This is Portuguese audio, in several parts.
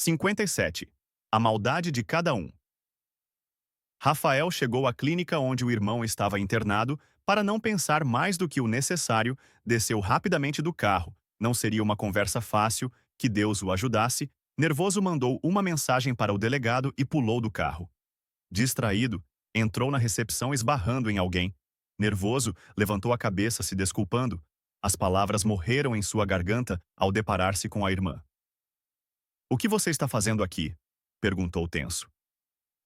57. A maldade de cada um. Rafael chegou à clínica onde o irmão estava internado. Para não pensar mais do que o necessário, desceu rapidamente do carro. Não seria uma conversa fácil, que Deus o ajudasse. Nervoso, mandou uma mensagem para o delegado e pulou do carro. Distraído, entrou na recepção esbarrando em alguém. Nervoso, levantou a cabeça se desculpando. As palavras morreram em sua garganta ao deparar-se com a irmã. "O que você está fazendo aqui?" perguntou tenso.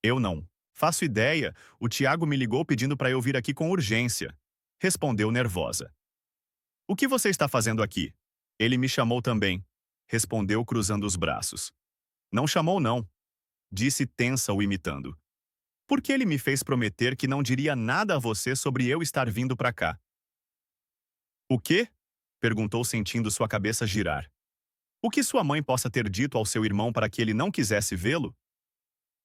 "Eu não faço ideia. O Tiago me ligou pedindo para eu vir aqui com urgência", respondeu nervosa. "O que você está fazendo aqui?" "Ele me chamou também", respondeu cruzando os braços. "Não chamou não", disse tensa o imitando. "Porque ele me fez prometer que não diria nada a você sobre eu estar vindo para cá." "O quê?" perguntou sentindo sua cabeça girar. "O que sua mãe possa ter dito ao seu irmão para que ele não quisesse vê-lo?"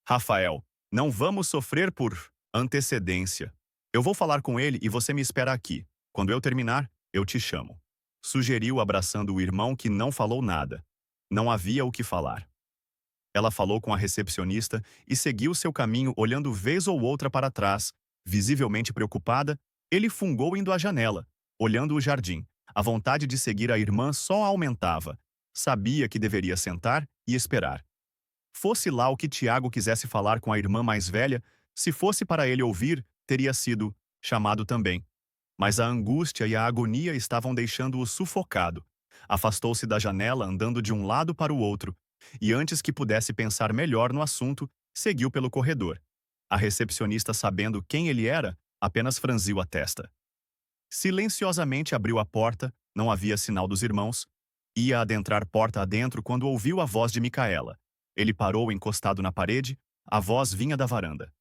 "Rafael, não vamos sofrer por antecedência. Eu vou falar com ele e você me espera aqui. Quando eu terminar, eu te chamo", sugeriu abraçando o irmão, que não falou nada. Não havia o que falar. Ela falou com a recepcionista e seguiu seu caminho, olhando vez ou outra para trás. Visivelmente preocupada, ele fungou indo à janela, olhando o jardim. A vontade de seguir a irmã só aumentava. Sabia que deveria sentar e esperar. Fosse lá o que Tiago quisesse falar com a irmã mais velha, se fosse para ele ouvir, teria sido chamado também. Mas a angústia e a agonia estavam deixando-o sufocado. Afastou-se da janela, andando de um lado para o outro, e antes que pudesse pensar melhor no assunto, seguiu pelo corredor. A recepcionista, sabendo quem ele era, apenas franziu a testa. Silenciosamente abriu a porta, não havia sinal dos irmãos. Ia adentrar porta adentro quando ouviu a voz de Micaela. Ele parou encostado na parede, a voz vinha da varanda.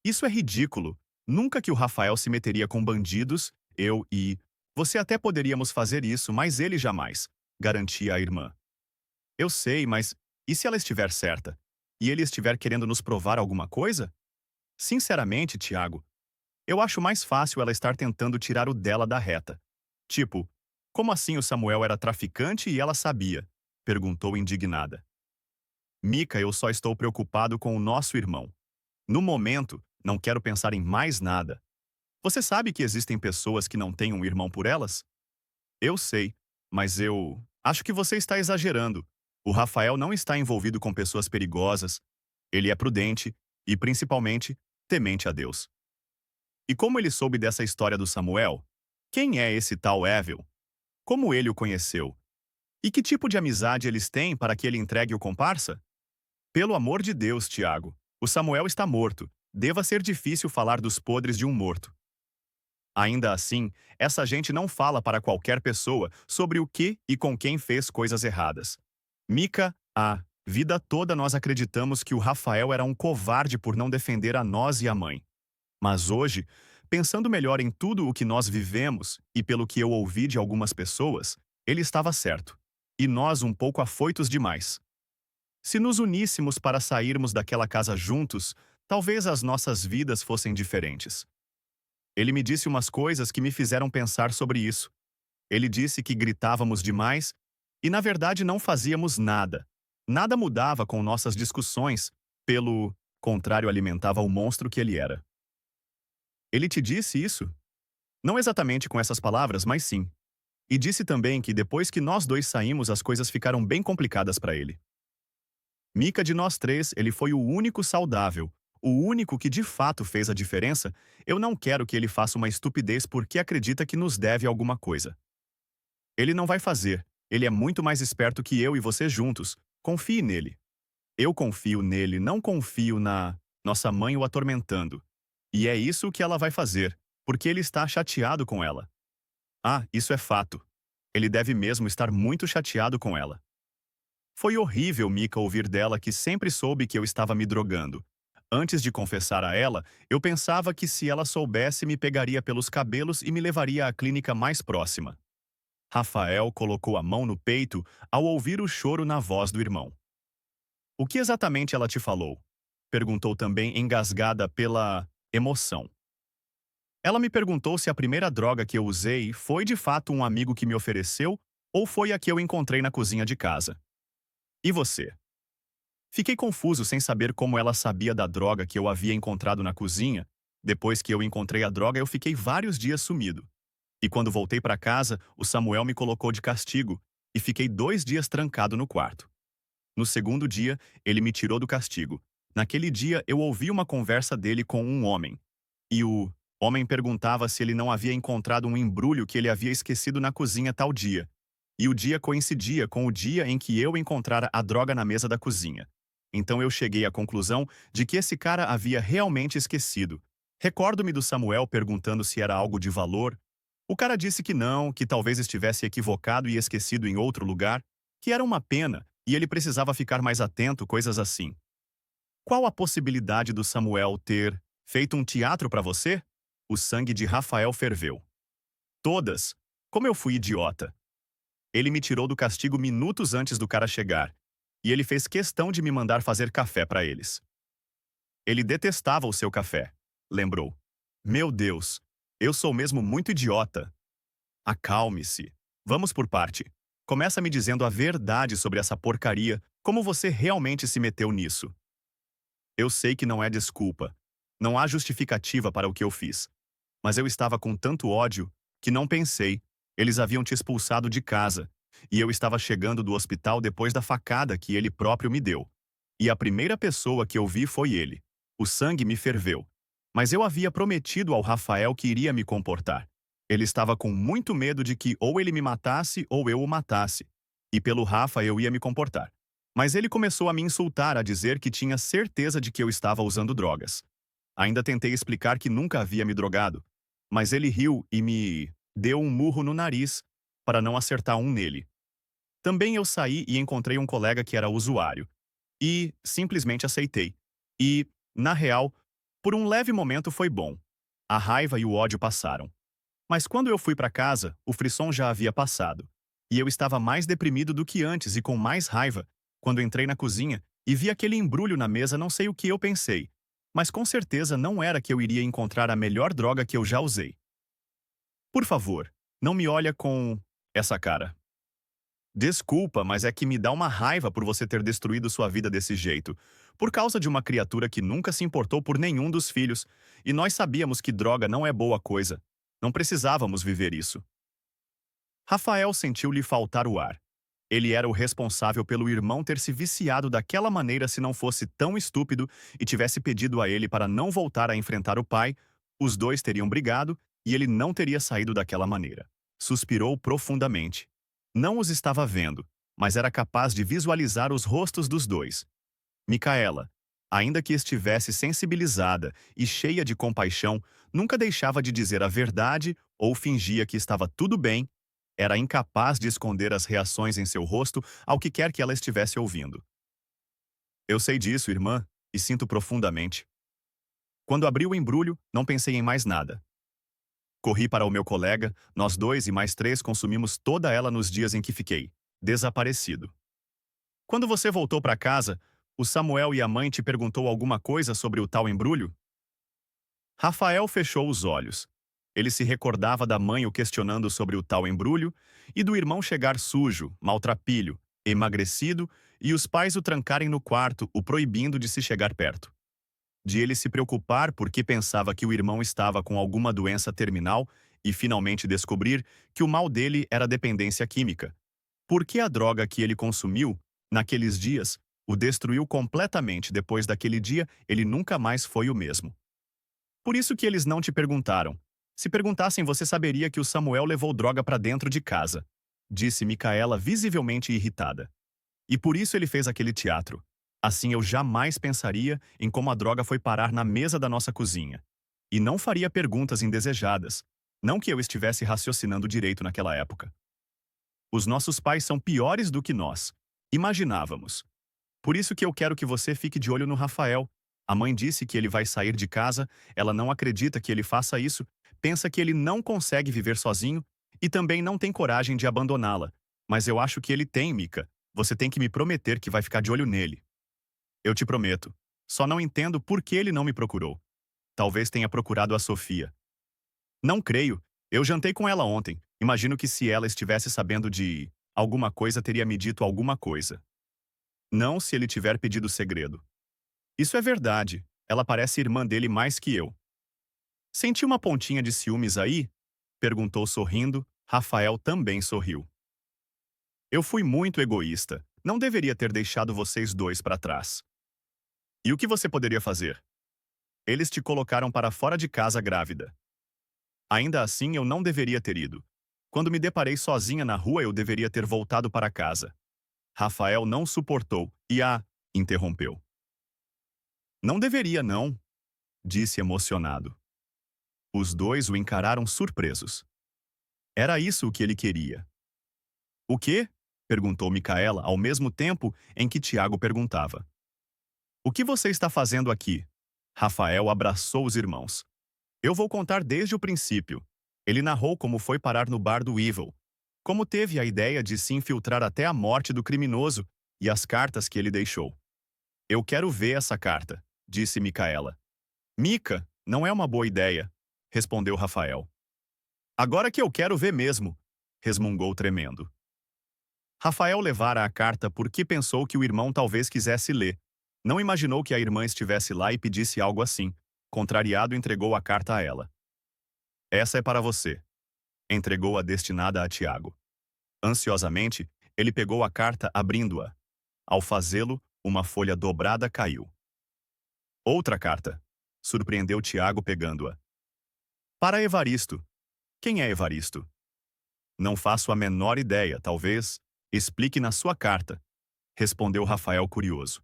"Isso é ridículo. Nunca que o Rafael se meteria com bandidos, eu e... Você até poderíamos fazer isso, mas ele jamais", garantia a irmã. "Eu sei, mas e se ela estiver certa? E ele estiver querendo nos provar alguma coisa? Sinceramente, Tiago, eu acho mais fácil ela estar tentando tirar o dela da reta. Tipo, como assim o Samuel era traficante e ela sabia?" perguntou indignada. "Mica, eu só estou preocupado com o nosso irmão. No momento, não quero pensar em mais nada. Você sabe que existem pessoas que não têm um irmão por elas?" "Eu sei, mas eu acho que você está exagerando. O Rafael não está envolvido com pessoas perigosas. Ele é prudente e, principalmente, temente a Deus." "E como ele soube dessa história do Samuel? Quem é esse tal Evel? Como ele o conheceu? E que tipo de amizade eles têm para que ele entregue o comparsa?" "Pelo amor de Deus, Tiago, o Samuel está morto. Deva ser difícil falar dos podres de um morto. Ainda assim, essa gente não fala para qualquer pessoa sobre o que e com quem fez coisas erradas. Mica, a vida toda nós acreditamos que o Rafael era um covarde por não defender a nós e a mãe. Mas hoje, pensando melhor em tudo o que nós vivemos e pelo que eu ouvi de algumas pessoas, ele estava certo. E nós um pouco afoitos demais. Se nos uníssemos para sairmos daquela casa juntos, talvez as nossas vidas fossem diferentes." Ele me disse umas coisas que me fizeram pensar sobre isso. Ele disse que gritávamos demais e, na verdade, não fazíamos nada. Nada mudava com nossas discussões, pelo contrário, alimentava o monstro que ele era. "Ele te disse isso?" "Não exatamente com essas palavras, mas sim. E disse também que depois que nós dois saímos, as coisas ficaram bem complicadas para ele. Mica, de nós três, ele foi o único saudável, o único que de fato fez a diferença. Eu não quero que ele faça uma estupidez porque acredita que nos deve alguma coisa. Ele não vai fazer. Ele é muito mais esperto que eu e você juntos. Confie nele." "Eu confio nele, não confio na nossa mãe o atormentando. E é isso que ela vai fazer, porque ele está chateado com ela." "Ah, isso é fato. Ele deve mesmo estar muito chateado com ela." Foi horrível, Mica, ouvir dela que sempre soube que eu estava me drogando. Antes de confessar a ela, eu pensava que se ela soubesse, me pegaria pelos cabelos e me levaria à clínica mais próxima. Rafael colocou a mão no peito ao ouvir o choro na voz do irmão. "O que exatamente ela te falou?" perguntou também, engasgada pela emoção. "Ela me perguntou se a primeira droga que eu usei foi de fato um amigo que me ofereceu ou foi a que eu encontrei na cozinha de casa." "E você?" Fiquei confuso sem saber como ela sabia da droga que eu havia encontrado na cozinha. Depois que eu encontrei a droga, eu fiquei vários dias sumido. E quando voltei para casa, o Samuel me colocou de castigo e fiquei 2 dias trancado no quarto. No segundo dia, ele me tirou do castigo. Naquele dia, eu ouvi uma conversa dele com um homem. E o homem perguntava se ele não havia encontrado um embrulho que ele havia esquecido na cozinha tal dia. E o dia coincidia com o dia em que eu encontrara a droga na mesa da cozinha. Então eu cheguei à conclusão de que esse cara havia realmente esquecido. Recordo-me do Samuel perguntando se era algo de valor. O cara disse que não, que talvez estivesse equivocado e esquecido em outro lugar, que era uma pena e ele precisava ficar mais atento, coisas assim. Qual a possibilidade do Samuel ter feito um teatro para você? O sangue de Rafael ferveu. Todas. Como eu fui idiota. Ele me tirou do castigo minutos antes do cara chegar. E ele fez questão de me mandar fazer café para eles. Ele detestava o seu café. Lembrou. Meu Deus, eu sou mesmo muito idiota. Acalme-se. Vamos por parte. Começa me dizendo a verdade sobre essa porcaria, como você realmente se meteu nisso. Eu sei que não é desculpa. Não há justificativa para o que eu fiz. Mas eu estava com tanto ódio que não pensei. Eles haviam te expulsado de casa. E eu estava chegando do hospital depois da facada que ele próprio me deu. E a primeira pessoa que eu vi foi ele. O sangue me ferveu. Mas eu havia prometido ao Rafael que iria me comportar. Ele estava com muito medo de que ou ele me matasse ou eu o matasse. E pelo Rafa eu ia me comportar. Mas ele começou a me insultar, a dizer que tinha certeza de que eu estava usando drogas. Ainda tentei explicar que nunca havia me drogado, mas ele riu e me deu um murro no nariz para não acertar um nele. Também eu saí e encontrei um colega que era usuário. E simplesmente aceitei. E, na real, por um leve momento foi bom. A raiva e o ódio passaram. Mas quando eu fui para casa, o frisson já havia passado. E eu estava mais deprimido do que antes e com mais raiva. Quando entrei na cozinha e vi aquele embrulho na mesa, não sei o que eu pensei. Mas com certeza não era que eu iria encontrar a melhor droga que eu já usei. Por favor, não me olha com essa cara. Desculpa, mas é que me dá uma raiva por você ter destruído sua vida desse jeito, por causa de uma criatura que nunca se importou por nenhum dos filhos, e nós sabíamos que droga não é boa coisa. Não precisávamos viver isso. Rafael sentiu-lhe faltar o ar. Ele era o responsável pelo irmão ter se viciado daquela maneira. Se não fosse tão estúpido e tivesse pedido a ele para não voltar a enfrentar o pai, os dois teriam brigado e ele não teria saído daquela maneira. Suspirou profundamente. Não os estava vendo, mas era capaz de visualizar os rostos dos dois. Micaela, ainda que estivesse sensibilizada e cheia de compaixão, nunca deixava de dizer a verdade ou fingia que estava tudo bem. Era incapaz de esconder as reações em seu rosto ao que quer que ela estivesse ouvindo. Eu sei disso, irmã, e sinto profundamente. Quando abri o embrulho, não pensei em mais nada. Corri para o meu colega, nós dois e mais 3 consumimos toda ela nos dias em que fiquei desaparecido. Quando você voltou para casa, o Samuel e a mãe te perguntou alguma coisa sobre o tal embrulho? Rafael fechou os olhos. Ele se recordava da mãe o questionando sobre o tal embrulho e do irmão chegar sujo, maltrapilho, emagrecido e os pais o trancarem no quarto, o proibindo de se chegar perto. De ele se preocupar porque pensava que o irmão estava com alguma doença terminal e finalmente descobrir que o mal dele era dependência química. Porque a droga que ele consumiu, naqueles dias, o destruiu completamente. Depois daquele dia, ele nunca mais foi o mesmo. Por isso que eles não te perguntaram. Se perguntassem, você saberia que o Samuel levou droga para dentro de casa, disse Micaela, visivelmente irritada. E por isso ele fez aquele teatro. Assim eu jamais pensaria em como a droga foi parar na mesa da nossa cozinha. E não faria perguntas indesejadas. Não que eu estivesse raciocinando direito naquela época. Os nossos pais são piores do que nós imaginávamos. Por isso que eu quero que você fique de olho no Rafael. A mãe disse que ele vai sair de casa, ela não acredita que ele faça isso, pensa que ele não consegue viver sozinho e também não tem coragem de abandoná-la. Mas eu acho que ele tem, Mica. Você tem que me prometer que vai ficar de olho nele. Eu te prometo. Só não entendo por que ele não me procurou. Talvez tenha procurado a Sofia. Não creio. Eu jantei com ela ontem. Imagino que se ela estivesse sabendo de alguma coisa, teria me dito alguma coisa. Não se ele tiver pedido segredo. Isso é verdade. Ela parece irmã dele mais que eu. Senti uma pontinha de ciúmes aí? Perguntou sorrindo. Rafael também sorriu. Eu fui muito egoísta. Não deveria ter deixado vocês dois para trás. E o que você poderia fazer? Eles te colocaram para fora de casa grávida. Ainda assim, eu não deveria ter ido. Quando me deparei sozinha na rua, eu deveria ter voltado para casa. Rafael não suportou e interrompeu. Não deveria, não, disse emocionado. Os dois o encararam surpresos. Era isso o que ele queria. O quê? Perguntou Micaela ao mesmo tempo em que Tiago perguntava. O que você está fazendo aqui? Rafael abraçou os irmãos. Eu vou contar desde o princípio. Ele narrou como foi parar no bar do Evil, como teve a ideia de se infiltrar até a morte do criminoso e as cartas que ele deixou. Eu quero ver essa carta, disse Micaela. Mica, não é uma boa ideia, respondeu Rafael. Agora que eu quero ver mesmo, resmungou tremendo. Rafael levara a carta porque pensou que o irmão talvez quisesse ler. Não imaginou que a irmã estivesse lá e pedisse algo assim. Contrariado, entregou a carta a ela. Essa é para você. Entregou-a destinada a Tiago. Ansiosamente, ele pegou a carta abrindo-a. Ao fazê-lo, uma folha dobrada caiu. Outra carta. Surpreendeu Tiago pegando-a. Para Evaristo. Quem é Evaristo? Não faço a menor ideia, talvez. Explique na sua carta. Respondeu Rafael curioso.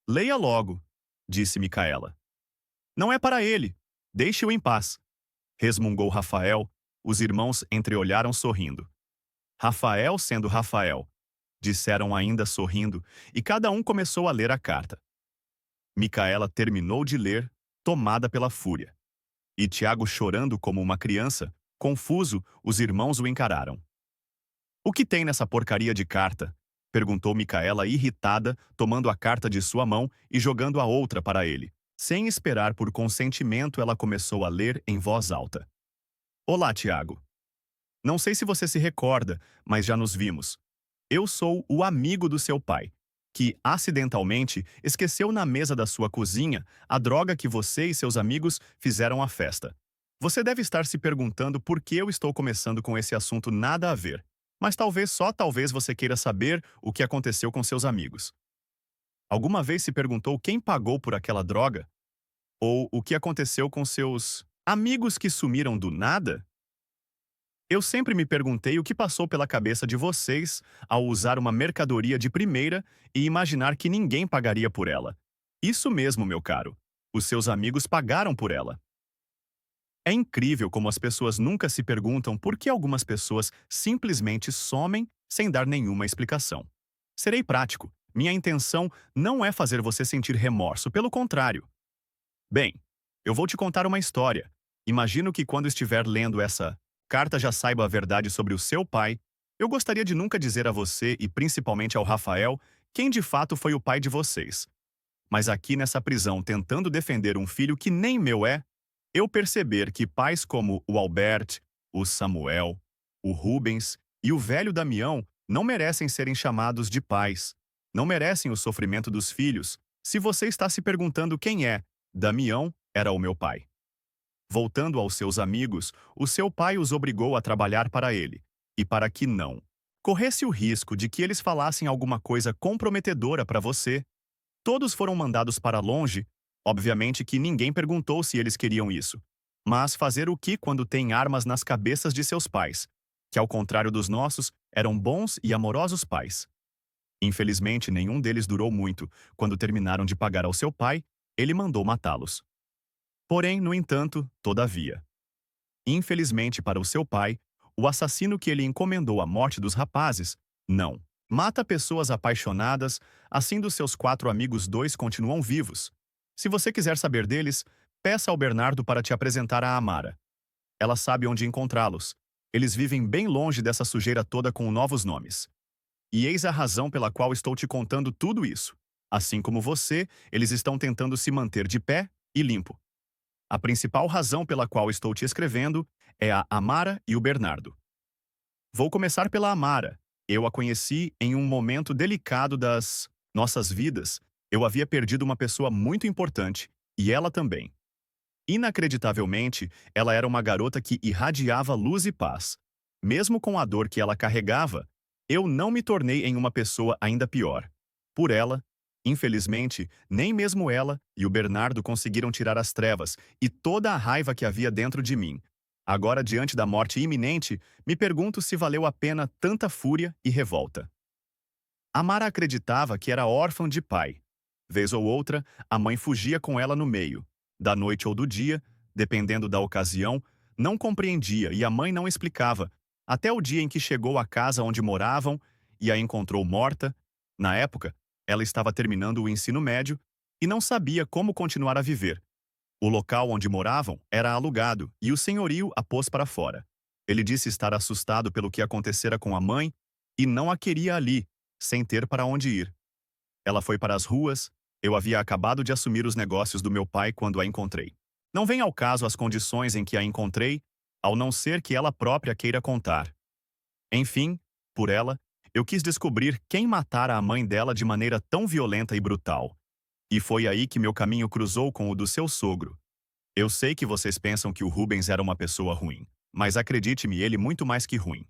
Leia logo, disse Micaela. Não é para ele. Deixe-o em paz. Resmungou Rafael. Os irmãos entreolharam sorrindo. Rafael sendo Rafael, disseram ainda sorrindo, e cada um começou a ler a carta. Micaela terminou de ler, tomada pela fúria. E Tiago chorando como uma criança, confuso, os irmãos o encararam. O que tem nessa porcaria de carta? Perguntou Micaela irritada, tomando a carta de sua mão e jogando a outra para ele. Sem esperar por consentimento, ela começou a ler em voz alta. Olá, Tiago. Não sei se você se recorda, mas já nos vimos. Eu sou o amigo do seu pai, que, acidentalmente, esqueceu na mesa da sua cozinha a droga que você e seus amigos fizeram à festa. Você deve estar se perguntando por que eu estou começando com esse assunto nada a ver. Mas talvez, só talvez, você queira saber o que aconteceu com seus amigos. Alguma vez se perguntou quem pagou por aquela droga? Ou o que aconteceu com seus amigos que sumiram do nada? Eu sempre me perguntei o que passou pela cabeça de vocês ao usar uma mercadoria de primeira e imaginar que ninguém pagaria por ela. Isso mesmo, meu caro. Os seus amigos pagaram por ela. É incrível como as pessoas nunca se perguntam por que algumas pessoas simplesmente somem sem dar nenhuma explicação. Serei prático. Minha intenção não é fazer você sentir remorso, pelo contrário. Bem, eu vou te contar uma história. Imagino que quando estiver lendo essa carta já saiba a verdade sobre o seu pai. Eu gostaria de nunca dizer a você e principalmente ao Rafael quem de fato foi o pai de vocês. Mas aqui nessa prisão, tentando defender um filho que nem meu é, eu perceber que pais como o Albert, o Samuel, o Rubens e o velho Damião não merecem serem chamados de pais. Não merecem o sofrimento dos filhos. Se você está se perguntando quem é, Damião era o meu pai. Voltando aos seus amigos, o seu pai os obrigou a trabalhar para ele, e para que não corresse o risco de que eles falassem alguma coisa comprometedora para você, todos foram mandados para longe. Obviamente que ninguém perguntou se eles queriam isso. Mas fazer o que quando tem armas nas cabeças de seus pais, que ao contrário dos nossos, eram bons e amorosos pais. Infelizmente, nenhum deles durou muito. Quando terminaram de pagar ao seu pai, ele mandou matá-los. Porém, no entanto, todavia, infelizmente para o seu pai, o assassino que ele encomendou a morte dos rapazes, não. Mata pessoas apaixonadas, assim dos seus 4 amigos 2 continuam vivos. Se você quiser saber deles, peça ao Bernardo para te apresentar a Amara. Ela sabe onde encontrá-los. Eles vivem bem longe dessa sujeira toda com novos nomes. E eis a razão pela qual estou te contando tudo isso. Assim como você, eles estão tentando se manter de pé e limpo. A principal razão pela qual estou te escrevendo é a Amara e o Bernardo. Vou começar pela Amara. Eu a conheci em um momento delicado das Nossas vidas, eu havia perdido uma pessoa muito importante, e ela também. Inacreditavelmente, ela era uma garota que irradiava luz e paz. Mesmo com a dor que ela carregava, eu não me tornei em uma pessoa ainda pior. Por ela, infelizmente, nem mesmo ela e o Bernardo conseguiram tirar as trevas e toda a raiva que havia dentro de mim. Agora, diante da morte iminente, me pergunto se valeu a pena tanta fúria e revolta. Amara acreditava que era órfã de pai. Vez ou outra, a mãe fugia com ela no meio. Da noite ou do dia, dependendo da ocasião, não compreendia e a mãe não explicava, até o dia em que chegou à casa onde moravam e a encontrou morta. Na época, ela estava terminando o ensino médio e não sabia como continuar a viver. O local onde moravam era alugado e o senhorio a pôs para fora. Ele disse estar assustado pelo que acontecera com a mãe e não a queria ali, sem ter para onde ir. Ela foi para as ruas, eu havia acabado de assumir os negócios do meu pai quando a encontrei. Não vem ao caso as condições em que a encontrei, ao não ser que ela própria queira contar. Enfim, por ela, eu quis descobrir quem matara a mãe dela de maneira tão violenta e brutal. E foi aí que meu caminho cruzou com o do seu sogro. Eu sei que vocês pensam que o Rubens era uma pessoa ruim, mas acredite-me, ele muito mais que ruim.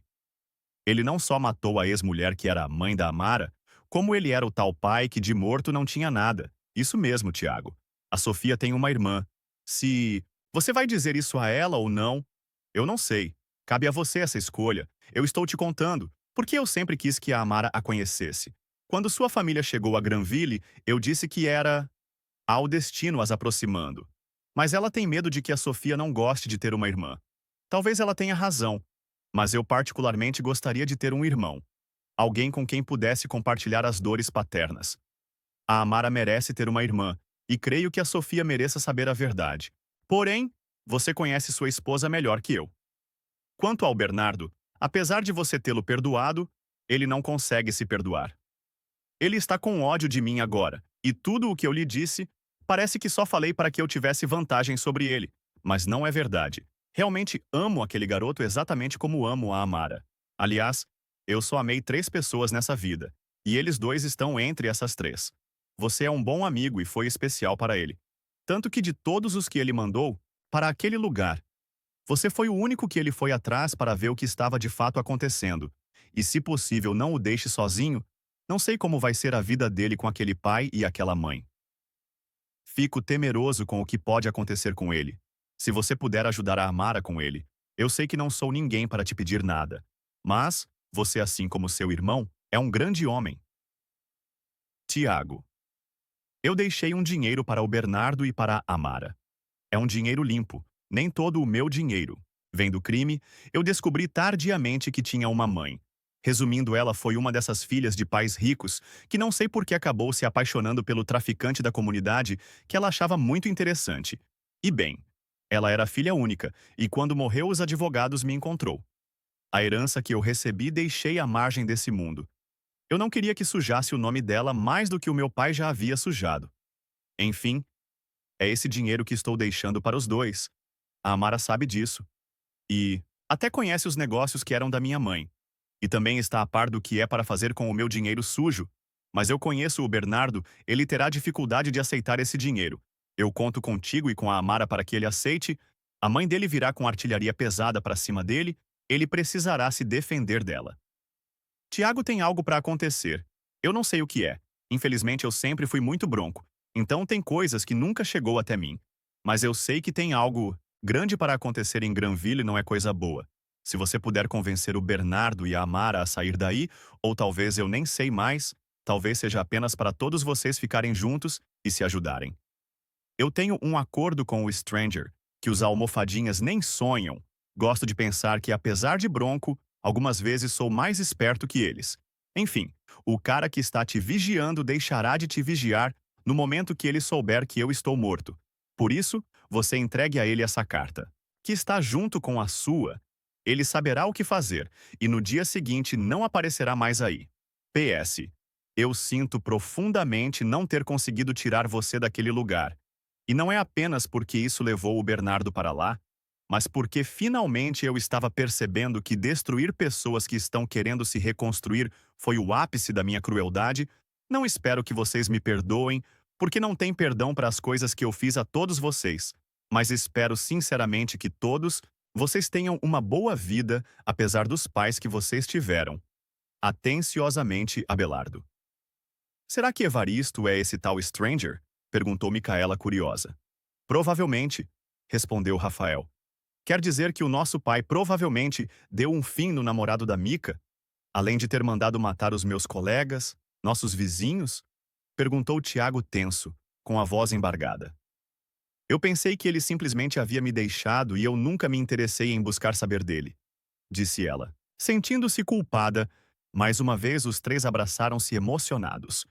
Ele não só matou a ex-mulher que era a mãe da Amara, como ele era o tal pai que de morto não tinha nada. Isso mesmo, Tiago. A Sofia tem uma irmã. Se você vai dizer isso a ela ou não, eu não sei. Cabe a você essa escolha. Eu estou te contando, porque eu sempre quis que a Amara a conhecesse. Quando sua família chegou a Granville, eu disse que era ao destino as aproximando. Mas ela tem medo de que a Sofia não goste de ter uma irmã. Talvez ela tenha razão, mas eu particularmente gostaria de ter um irmão. Alguém com quem pudesse compartilhar as dores paternas. A Amara merece ter uma irmã, e creio que a Sofia mereça saber a verdade. Porém, você conhece sua esposa melhor que eu. Quanto ao Bernardo, apesar de você tê-lo perdoado, ele não consegue se perdoar. Ele está com ódio de mim agora, e tudo o que eu lhe disse, parece que só falei para que eu tivesse vantagem sobre ele, mas não é verdade. Realmente amo aquele garoto exatamente como amo a Amara. Aliás, eu só amei 3 pessoas nessa vida, e eles dois estão entre essas 3. Você é um bom amigo e foi especial para ele. Tanto que de todos os que ele mandou, para aquele lugar, você foi o único que ele foi atrás para ver o que estava de fato acontecendo. E se possível, não o deixe sozinho. Não sei como vai ser a vida dele com aquele pai e aquela mãe. Fico temeroso com o que pode acontecer com ele. Se você puder ajudar a Amara com ele, eu sei que não sou ninguém para te pedir nada. Mas, você assim como seu irmão, é um grande homem. Tiago. Eu deixei um dinheiro para o Bernardo e para a Amara. É um dinheiro limpo, nem todo o meu dinheiro. Vendo o crime, eu descobri tardiamente que tinha uma mãe. Resumindo, ela foi uma dessas filhas de pais ricos que não sei por que acabou se apaixonando pelo traficante da comunidade que ela achava muito interessante. E bem, ela era filha única, e quando morreu os advogados me encontrou. A herança que eu recebi deixei à margem desse mundo. Eu não queria que sujasse o nome dela mais do que o meu pai já havia sujado. Enfim, é esse dinheiro que estou deixando para os dois. A Amara sabe disso. E até conhece os negócios que eram da minha mãe. E também está a par do que é para fazer com o meu dinheiro sujo. Mas eu conheço o Bernardo, ele terá dificuldade de aceitar esse dinheiro. Eu conto contigo e com a Amara para que ele aceite. A mãe dele virá com artilharia pesada para cima dele. Ele precisará se defender dela. Tiago tem algo para acontecer. Eu não sei o que é. Infelizmente eu sempre fui muito bronco. Então tem coisas que nunca chegou até mim. Mas eu sei que tem algo grande para acontecer em Granville não é coisa boa. Se você puder convencer o Bernardo e a Amara a sair daí, ou talvez eu nem sei mais, talvez seja apenas para todos vocês ficarem juntos e se ajudarem. Eu tenho um acordo com o Stranger, que os almofadinhas nem sonham. Gosto de pensar que, apesar de bronco, algumas vezes sou mais esperto que eles. Enfim, o cara que está te vigiando deixará de te vigiar no momento que ele souber que eu estou morto. Por isso, você entregue a ele essa carta, que está junto com a sua. Ele saberá o que fazer, e no dia seguinte não aparecerá mais aí. PS. Eu sinto profundamente não ter conseguido tirar você daquele lugar. E não é apenas porque isso levou o Bernardo para lá, mas porque finalmente eu estava percebendo que destruir pessoas que estão querendo se reconstruir foi o ápice da minha crueldade. Não espero que vocês me perdoem, porque não tem perdão para as coisas que eu fiz a todos vocês, mas espero sinceramente que todos vocês tenham uma boa vida, apesar dos pais que vocês tiveram. Atenciosamente, Abelardo. Será que Evaristo é esse tal Stranger? Perguntou Micaela curiosa. Provavelmente, respondeu Rafael. Quer dizer que o nosso pai provavelmente deu um fim no namorado da Mica, além de ter mandado matar os meus colegas, nossos vizinhos? Perguntou Tiago tenso, com a voz embargada. Eu pensei que ele simplesmente havia me deixado e eu nunca me interessei em buscar saber dele, disse ela. Sentindo-se culpada, mais uma vez os três abraçaram-se emocionados.